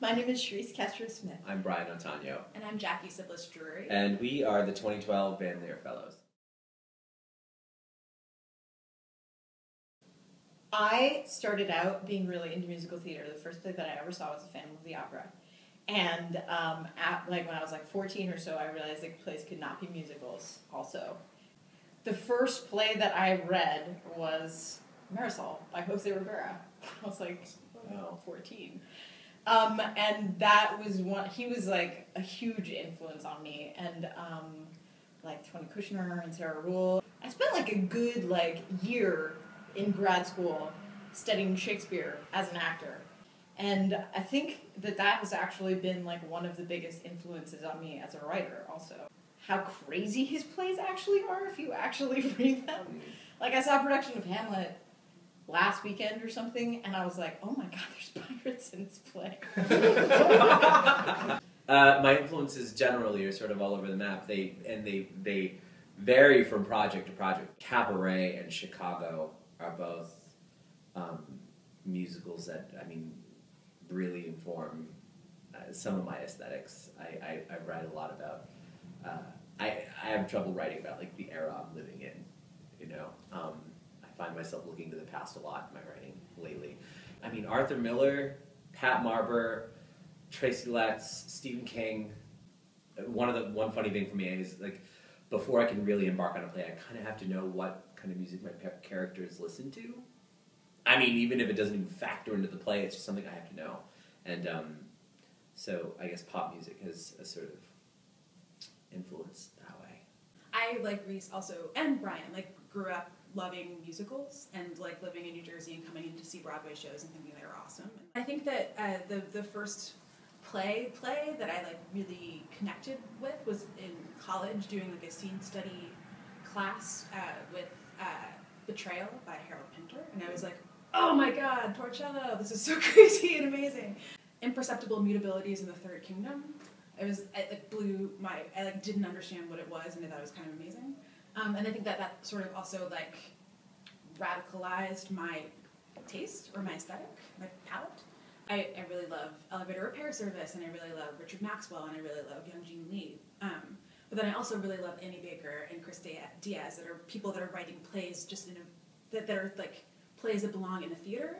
My name is Charise Castro Smith. I'm Brian Otaño. And I'm Jackie Sibblies Drury. And we are the 2012 band Lier Fellows. I started out being really into musical theater. The first play that I ever saw was The Phantom of the Opera. And when I was 14 or so, I realized that plays could not be musicals also. The first play that I read was Marisol by Jose Rivera. I was 14. And that was he was a huge influence on me. And Tony Kushner and Sarah Rule. I spent a good year in grad school studying Shakespeare as an actor. And I think that has actually been one of the biggest influences on me as a writer also. How crazy his plays actually are if you actually read them. I saw a production of Hamlet last weekend or something, and I was like, oh my god, there's pirates in this play. My influences generally are sort of all over the map. They vary from project to project. Cabaret and Chicago are both musicals that, really inform some of my aesthetics. I write a lot about, I have trouble writing about the era I'm living in, I find myself looking to the past a lot in my writing lately. Arthur Miller, Pat Marber, Tracy Letts, Stephen King. One funny thing for me is before I can really embark on a play, I kind of have to know what kind of music my characters listen to. Even if it doesn't even factor into the play, it's just something I have to know. And so I guess pop music has a sort of influenced that way. I, like Reese also, and Brian, grew up loving musicals and living in New Jersey and coming in to see Broadway shows and thinking they were awesome. I think that the first play that I really connected with was in college doing a scene study class with Betrayal by Harold Pinter, and I was like, oh my god, Torcello, this is so crazy and amazing. Imperceptible Mutabilities in the Third Kingdom. It blew my, I didn't understand what it was, and I thought it was kind of amazing. And I think that sort of also radicalized my taste or my aesthetic, my palette. I really love Elevator Repair Service, and I really love Richard Maxwell, and I really love Young Jean Lee. But then I also really love Annie Baker and Kristoffer Diaz, that are people that are writing plays just that are plays that belong in a theater,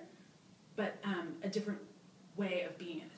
but a different way of being in